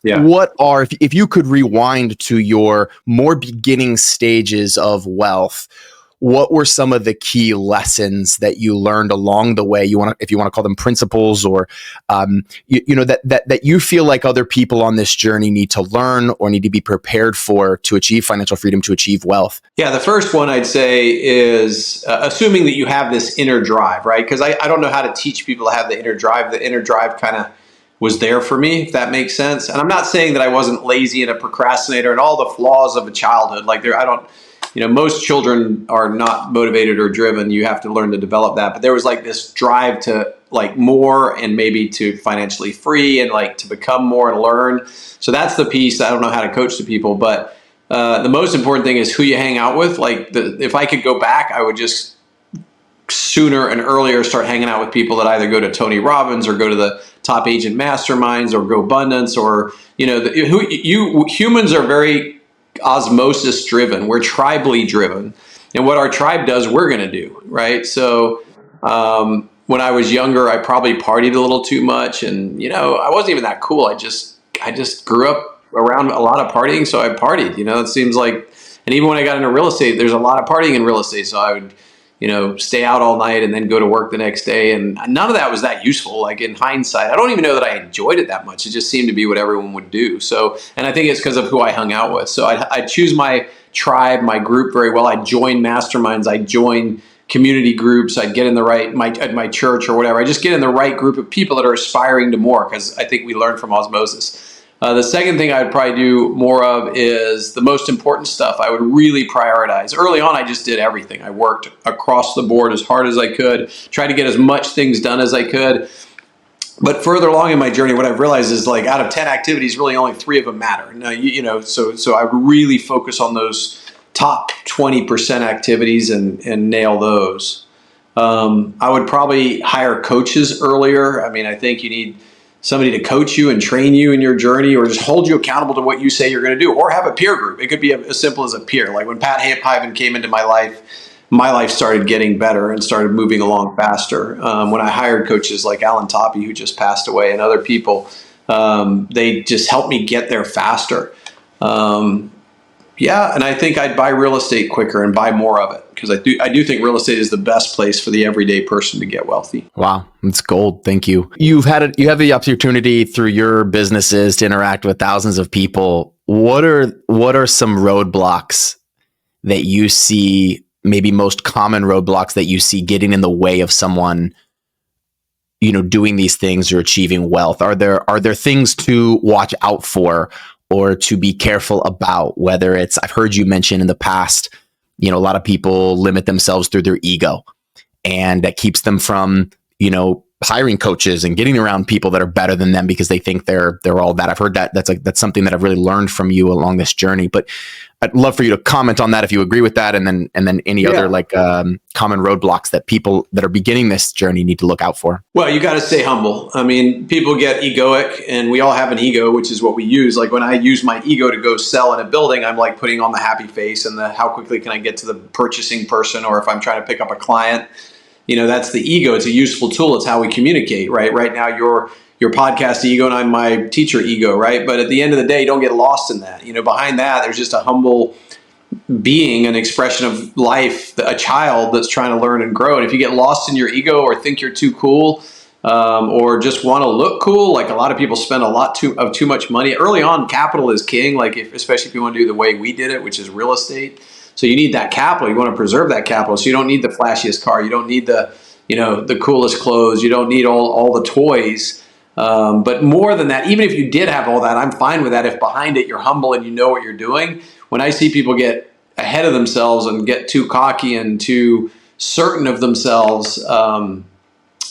Yeah. what are, if you could rewind to your more beginning stages of wealth, what were some of the key lessons that you learned along the way? If you want to call them principles, or that you feel like other people on this journey need to learn or need to be prepared for to achieve financial freedom, to achieve wealth? Yeah, the first one I'd say is assuming that you have this inner drive, right? Because I don't know how to teach people to have the inner drive. The inner drive kind of was there for me, if that makes sense. And I'm not saying that I wasn't lazy and a procrastinator and all the flaws of a childhood. Like most children are not motivated or driven. You have to learn to develop that. But there was like this drive to like more, and maybe to financially free, and like to become more and learn. So that's the piece. I don't know how to coach the people, but the most important thing is who you hang out with. Like if I could go back, I would just sooner and earlier start hanging out with people that either go to Tony Robbins or go to the top agent masterminds or go abundance, or humans are very osmosis driven. We're tribally driven, and what our tribe does, we're going to do, right? So when I was younger, I probably partied a little too much, and I wasn't even that cool. I just grew up around a lot of partying, so I partied. It seems like, and even when I got into real estate, there's a lot of partying in real estate, so I would stay out all night and then go to work the next day. And none of that was that useful. Like in hindsight, I don't even know that I enjoyed it that much. It just seemed to be what everyone would do. So, and I think it's because of who I hung out with. So I choose my tribe, my group very well. I join masterminds. I join community groups. I'd get in at my church or whatever. I just get in the right group of people that are aspiring to more, because I think we learn from osmosis. The second thing I'd probably do more of is the most important stuff. I would really prioritize. Early on, I just did everything. I worked across the board as hard as I could, tried to get as much things done as I could. But further along in my journey, what I've realized is, like, out of 10 activities, really only 3 of them matter. Now, so I really focus on those top 20% activities and nail those. I would probably hire coaches earlier. I mean, I think you need somebody to coach you and train you in your journey, or just hold you accountable to what you say you're going to do, or have a peer group. It could be as simple as a peer. Like when Pat Hyven came into my life started getting better and started moving along faster. When I hired coaches like Alan Toppy, who just passed away, and other people, they just helped me get there faster. And I think I'd buy real estate quicker and buy more of it, because I do think real estate is the best place for the everyday person to get wealthy. Wow, it's gold. Thank you. You have the opportunity through your businesses to interact with thousands of people. What are some roadblocks that you see, maybe most common roadblocks that you see getting in the way of someone, doing these things or achieving wealth? Are there things to watch out for or to be careful about? Whether it's, I've heard you mention in the past, a lot of people limit themselves through their ego, and that keeps them from, hiring coaches and getting around people that are better than them because they think they're all that. I've heard that. That's something that I've really learned from you along this journey. But I'd love for you to comment on that if you agree with that, and then any other common roadblocks that people that are beginning this journey need to look out for. Well, you got to stay humble. I mean, people get egoic, and we all have an ego, which is what we use. Like when I use my ego to go sell in a building, I'm like putting on the happy face and the how quickly can I get to the purchasing person, or if I'm trying to pick up a client, that's the ego. It's a useful tool. It's how we communicate, right? Right now, your podcast ego, and I'm my teacher ego, right? But at the end of the day, don't get lost in that. Behind that, there's just a humble being, an expression of life, a child that's trying to learn and grow. And if you get lost in your ego, or think you're too cool, or just want to look cool, like a lot of people spend a lot too much money. Early on, capital is king. Like especially if you want to do the way we did it, which is real estate. So you need that capital. You want to preserve that capital. So you don't need the flashiest car. You don't need the coolest clothes. You don't need all the toys. But more than that, even if you did have all that, I'm fine with that if behind it you're humble and you know what you're doing. When I see people get ahead of themselves and get too cocky and too certain of themselves,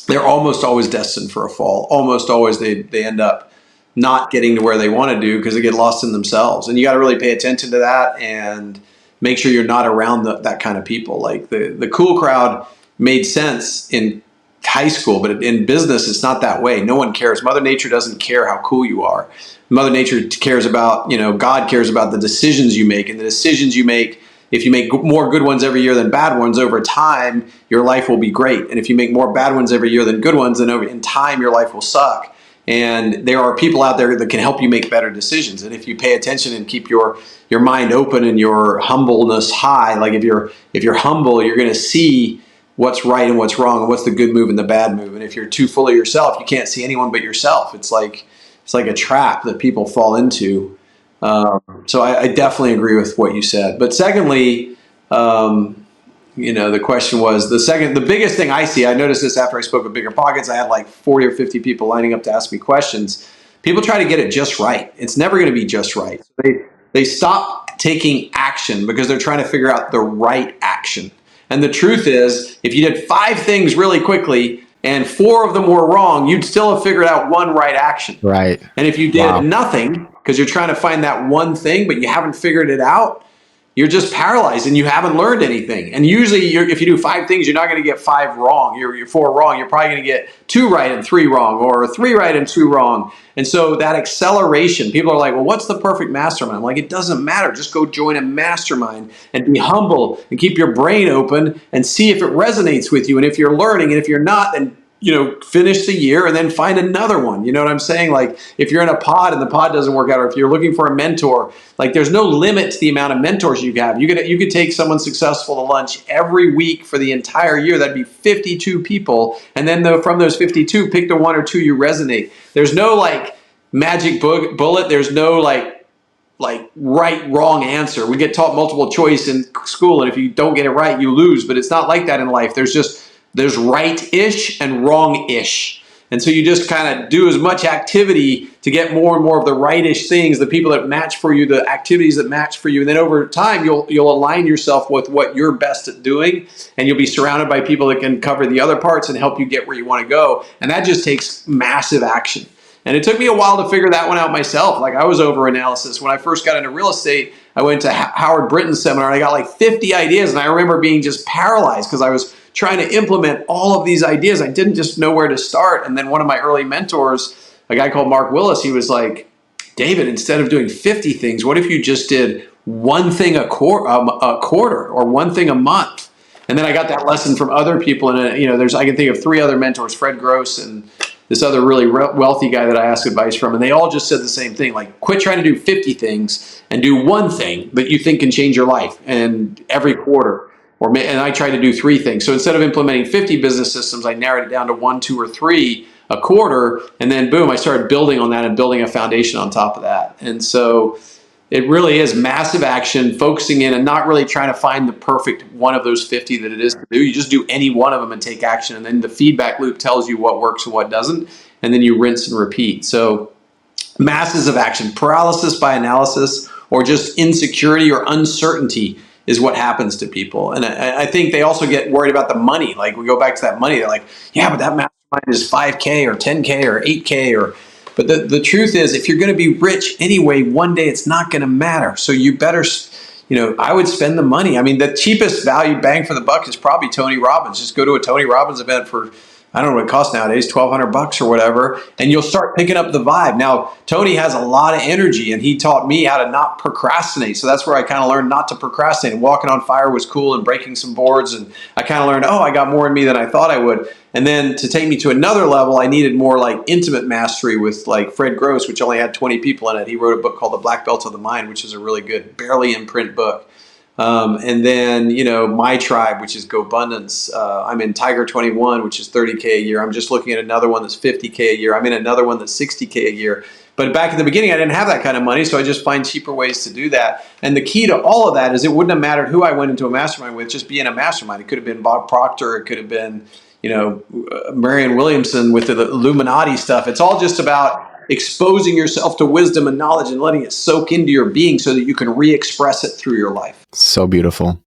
they're almost always destined for a fall. Almost always they end up not getting to where they want to do because they get lost in themselves. And you got to really pay attention to that and make sure you're not around that kind of people. Like the cool crowd made sense in high school, but in business, it's not that way. No one cares. Mother Nature doesn't care how cool you are. Mother Nature cares about, God cares about the decisions you make, and the decisions you make. If you make more good ones every year than bad ones, over time, your life will be great. And if you make more bad ones every year than good ones, then in time, your life will suck. And there are people out there that can help you make better decisions. And if you pay attention and keep your mind open and your humbleness high, like if you're humble, you're going to see what's right and what's wrong and what's the good move and the bad move. And if you're too full of yourself, you can't see anyone but yourself. It's like a trap that people fall into. So I definitely agree with what you said. But secondly, the question was the biggest thing I see. I noticed this after I spoke at Bigger Pockets. I had like 40 or 50 people lining up to ask me questions. People try to get it just right. It's never going to be just right. So they stop taking action because they're trying to figure out the right action. And the truth is, if you did 5 things really quickly and 4 of them were wrong, you'd still have figured out one right action. Right. And if you did nothing, because you're trying to find that one thing, but you haven't figured it out, you're just paralyzed and you haven't learned anything. And usually if you do 5 things, you're not going to get 5 wrong. You're 4 wrong. You're probably going to get 2 right and 3 wrong, or 3 right and 2 wrong. And so that acceleration, people are like, well, what's the perfect mastermind? I'm like, it doesn't matter. Just go join a mastermind and be humble and keep your brain open and see if it resonates with you. And if you're learning, and if you're not, then finish the year and then find another one. You know what I'm saying? Like if you're in a pod and the pod doesn't work out, or if you're looking for a mentor, like there's no limit to the amount of mentors you have. You could take someone successful to lunch every week for the entire year. That'd be 52 people. And then from those 52, pick the 1 or 2 you resonate. There's no like magic bullet. There's no like right, wrong answer. We get taught multiple choice in school. And if you don't get it right, you lose. But it's not like that in life. There's right-ish and wrong-ish. And so you just kind of do as much activity to get more and more of the right-ish things, the people that match for you, the activities that match for you. And then over time, you'll align yourself with what you're best at doing, and you'll be surrounded by people that can cover the other parts and help you get where you want to go. And that just takes massive action. And it took me a while to figure that one out myself. Like I was over analysis. When I first got into real estate, I went to Howard Britton's seminar and I got like 50 ideas. And I remember being just paralyzed because I was trying to implement all of these ideas. I didn't just know where to start. And then one of my early mentors, a guy called Mark Willis, he was like, David, instead of doing 50 things, what if you just did one thing a quarter or one thing a month? And then I got that lesson from other people. And I can think of 3 other mentors, Fred Gross and this other really wealthy guy that I asked advice from. And they all just said the same thing, like quit trying to do 50 things and do one thing that you think can change your life and every quarter. And I tried to do 3 things. So instead of implementing 50 business systems, I narrowed it down to 1, 2, or 3 a quarter. And then boom, I started building on that and building a foundation on top of that. And so it really is massive action, focusing in and not really trying to find the perfect one of those 50 that it is to do. You just do any one of them and take action. And then the feedback loop tells you what works and what doesn't. And then you rinse and repeat. So masses of action, paralysis by analysis, or just insecurity or uncertainty is what happens to people. And I think they also get worried about the money. Like we go back to that money. They're like, yeah, but that mastermind is 5K or 10K or 8K but the truth is, if you're going to be rich anyway, one day it's not going to matter. So you better, I would spend the money. I mean, the cheapest value bang for the buck is probably Tony Robbins. Just go to a Tony Robbins event for, I don't know what it costs nowadays, $1,200 or whatever, and you'll start picking up the vibe. Now, Tony has a lot of energy, and he taught me how to not procrastinate. So that's where I kind of learned not to procrastinate. And walking on fire was cool, and breaking some boards, and I kind of learned, I got more in me than I thought I would. And then to take me to another level, I needed more like intimate mastery with like Fred Gross, which only had 20 people in it. He wrote a book called The Black Belt of the Mind, which is a really good, barely in print book. And then, my tribe, which is GoBundance. I'm in Tiger 21, which is 30K a year. I'm just looking at another one that's 50K a year. I'm in another one that's 60K a year. But back in the beginning, I didn't have that kind of money, so I just find cheaper ways to do that. And the key to all of that is it wouldn't have mattered who I went into a mastermind with, just being a mastermind. It could have been Bob Proctor. It could have been, Marianne Williamson with the Illuminati stuff. It's all just about exposing yourself to wisdom and knowledge and letting it soak into your being so that you can re-express it through your life. So beautiful.